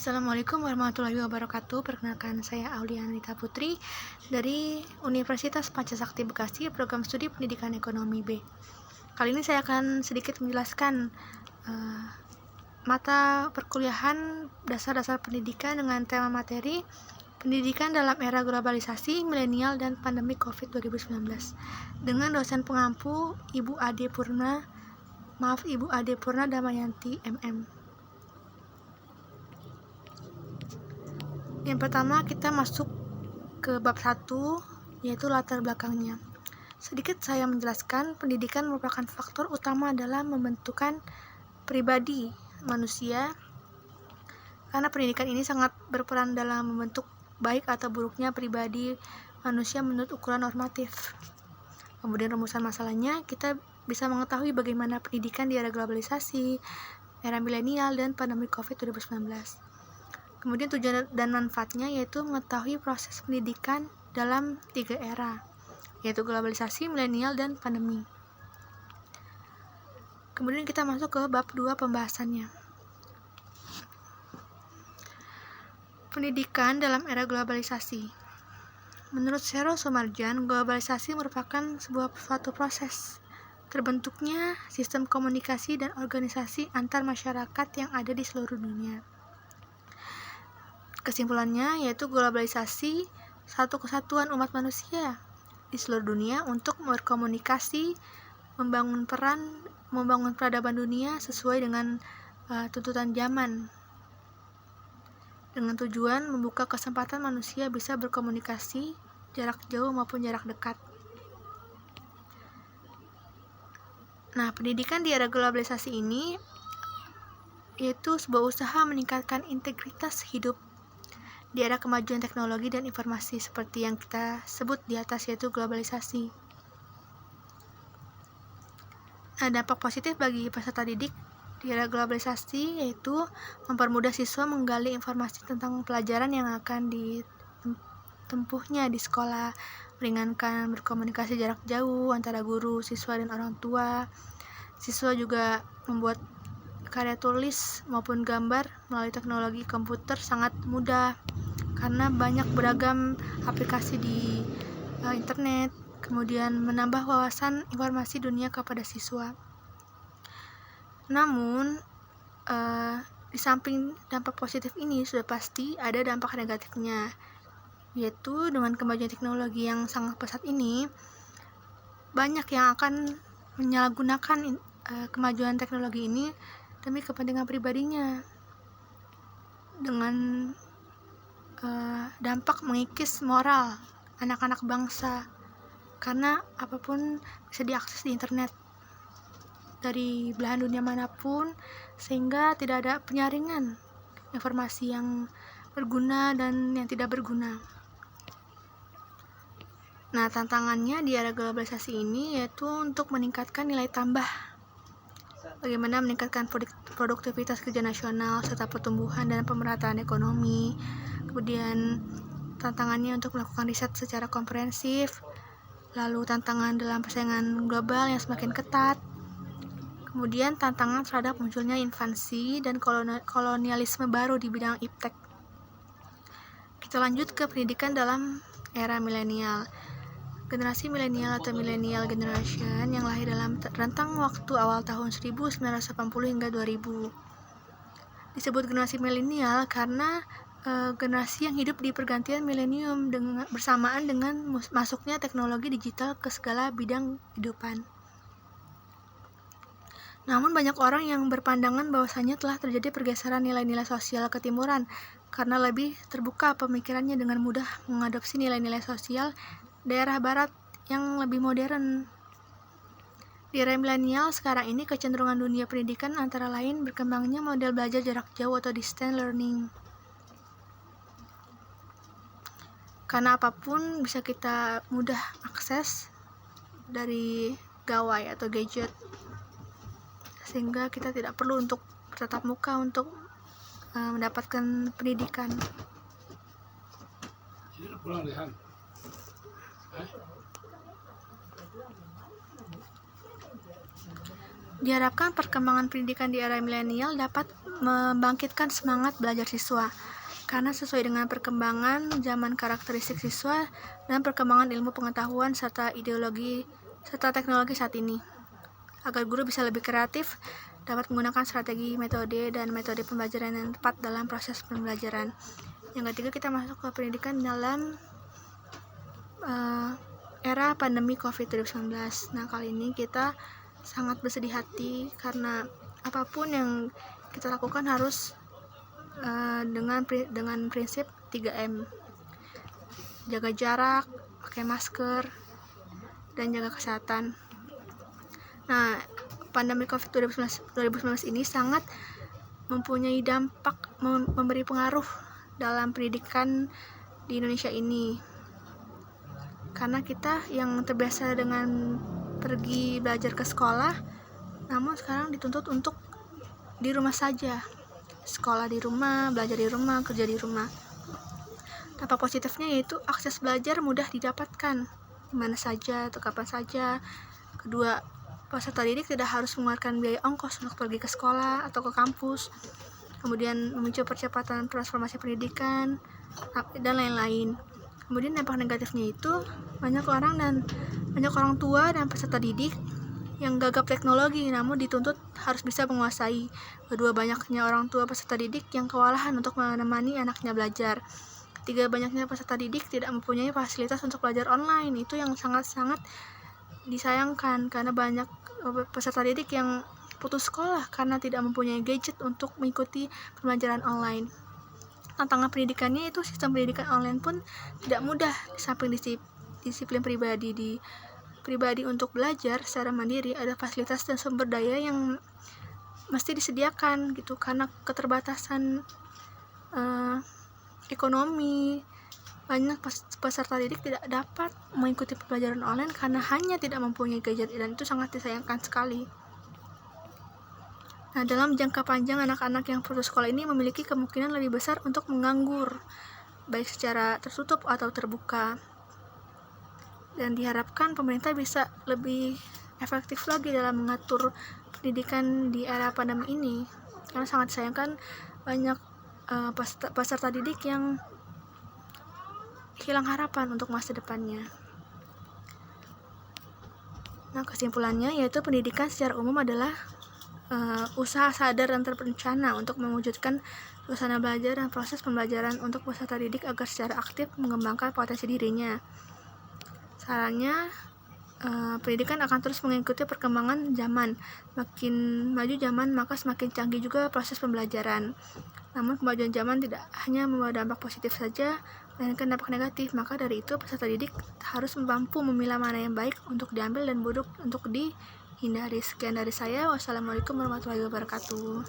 Assalamualaikum warahmatullahi wabarakatuh. Perkenalkan, saya Aulianita Putri dari Universitas Pancasakti Bekasi, program studi Pendidikan Ekonomi B. Kali ini saya akan sedikit menjelaskan mata perkuliahan dasar-dasar pendidikan dengan tema materi Pendidikan dalam era globalisasi, milenial, dan pandemi COVID 2019 dengan dosen pengampu Ibu Ade Purna Damayanti MM. Yang pertama, kita masuk ke bab 1, yaitu latar belakangnya. Sedikit saya menjelaskan, pendidikan merupakan faktor utama dalam membentukan pribadi manusia, karena pendidikan ini sangat berperan dalam membentuk baik atau buruknya pribadi manusia menurut ukuran normatif. Kemudian rumusan masalahnya, kita bisa mengetahui bagaimana pendidikan di era globalisasi, era milenial, dan pandemi COVID 2019. Kemudian tujuan dan manfaatnya yaitu mengetahui proses pendidikan dalam 3 era, yaitu globalisasi, milenial, dan pandemi. Kemudian kita masuk ke bab 2 pembahasannya. Pendidikan dalam era globalisasi. Menurut Sheryl Sumarjan, globalisasi merupakan suatu proses terbentuknya sistem komunikasi dan organisasi antar masyarakat yang ada di seluruh dunia. Kesimpulannya yaitu globalisasi satu kesatuan umat manusia di seluruh dunia untuk berkomunikasi, membangun peradaban dunia sesuai dengan tuntutan zaman, dengan tujuan membuka kesempatan manusia bisa berkomunikasi jarak jauh maupun jarak dekat. Nah, pendidikan di era globalisasi ini yaitu sebuah usaha meningkatkan integritas hidup di era kemajuan teknologi dan informasi seperti yang kita sebut di atas, yaitu globalisasi. Nah, dampak positif bagi peserta didik di era globalisasi yaitu mempermudah siswa menggali informasi tentang pelajaran yang akan ditempuhnya di sekolah, meringankan berkomunikasi jarak jauh antara guru, siswa, dan orang tua. Siswa juga membuat karya tulis maupun gambar melalui teknologi komputer sangat mudah karena banyak beragam aplikasi di internet, kemudian menambah wawasan informasi dunia kepada siswa. Namun, di samping dampak positif ini sudah pasti ada dampak negatifnya, yaitu dengan kemajuan teknologi yang sangat pesat ini, banyak yang akan menyalahgunakan kemajuan teknologi ini demi kepentingan pribadinya, dengan dampak mengikis moral anak-anak bangsa, karena apapun bisa diakses di internet dari belahan dunia manapun, sehingga tidak ada penyaringan informasi yang berguna dan yang tidak berguna. Nah, tantangannya di era globalisasi ini yaitu untuk meningkatkan nilai tambah, bagaimana meningkatkan produktivitas kerja nasional serta pertumbuhan dan pemerataan ekonomi. Kemudian tantangannya untuk melakukan riset secara komprehensif, lalu tantangan dalam persaingan global yang semakin ketat, kemudian tantangan terhadap munculnya invasi dan kolonialisme baru di bidang iptek. Kita lanjut ke pendidikan dalam era milenial. Generasi milenial atau millennial generation yang lahir dalam rentang waktu awal tahun 1980 hingga 2000 disebut generasi milenial karena generasi yang hidup di pergantian milenium bersamaan dengan masuknya teknologi digital ke segala bidang kehidupan. Namun banyak orang yang berpandangan bahwasanya telah terjadi pergeseran nilai-nilai sosial ketimuran karena lebih terbuka pemikirannya dengan mudah mengadopsi nilai-nilai sosial daerah barat yang lebih modern. Di era milenial sekarang ini kecenderungan dunia pendidikan antara lain berkembangnya model belajar jarak jauh atau distance learning. Karena apapun bisa kita mudah akses dari gawai atau gadget, sehingga kita tidak perlu untuk bertatap muka untuk mendapatkan pendidikan. Diharapkan perkembangan pendidikan di era milenial dapat membangkitkan semangat belajar siswa, karena sesuai dengan perkembangan zaman karakteristik siswa dan perkembangan ilmu pengetahuan serta teknologi saat ini, agar guru bisa lebih kreatif, dapat menggunakan strategi, metode pembelajaran yang tepat dalam proses pembelajaran. Yang ketiga, kita masuk ke pendidikan dalam era pandemi COVID-19. Nah, kali ini kita sangat bersedih hati karena apapun yang kita lakukan harus dengan prinsip 3M. Jaga jarak, pakai masker, dan jaga kesehatan. Nah, pandemi COVID-19 ini sangat mempunyai dampak, memberi pengaruh dalam pendidikan di Indonesia ini. Karena kita yang terbiasa dengan pergi belajar ke sekolah, namun sekarang dituntut untuk di rumah saja. Sekolah di rumah, belajar di rumah, kerja di rumah. Dampak positifnya yaitu akses belajar mudah didapatkan di mana saja atau kapan saja. Kedua, peserta didik tidak harus mengeluarkan biaya ongkos untuk pergi ke sekolah atau ke kampus. Kemudian memicu percepatan transformasi pendidikan dan lain-lain. Kemudian dampak negatifnya itu banyak orang tua dan peserta didik yang gagap teknologi namun dituntut harus bisa menguasai. Kedua, banyaknya orang tua peserta didik yang kewalahan untuk menemani anaknya belajar. Ketiga, banyaknya peserta didik tidak mempunyai fasilitas untuk belajar online. Itu yang sangat-sangat disayangkan karena banyak peserta didik yang putus sekolah karena tidak mempunyai gadget untuk mengikuti pembelajaran online. Tantangan pendidikannya itu sistem pendidikan online pun tidak mudah. Di samping disiplin pribadi untuk belajar secara mandiri, ada fasilitas dan sumber daya yang mesti disediakan gitu, karena keterbatasan ekonomi. Banyak peserta didik tidak dapat mengikuti pembelajaran online karena hanya tidak mempunyai gadget, dan itu sangat disayangkan sekali. Nah, dalam jangka panjang, anak-anak yang putus sekolah ini memiliki kemungkinan lebih besar untuk menganggur, baik secara tertutup atau terbuka. Dan diharapkan pemerintah bisa lebih efektif lagi dalam mengatur pendidikan di era pandemi ini, karena sangat disayangkan banyak peserta didik yang hilang harapan untuk masa depannya. Nah, kesimpulannya yaitu pendidikan secara umum adalah usaha sadar dan terencana untuk mewujudkan suasana belajar dan proses pembelajaran untuk peserta didik agar secara aktif mengembangkan potensi dirinya. Sarannya, pendidikan akan terus mengikuti perkembangan zaman. Makin maju zaman, maka semakin canggih juga proses pembelajaran. Namun kemajuan zaman tidak hanya membawa dampak positif saja, melainkan dampak negatif. Maka dari itu, peserta didik harus mampu memilah mana yang baik untuk diambil dan buruk untuk dihindari. Sekian dari saya. Wassalamualaikum warahmatullahi wabarakatuh.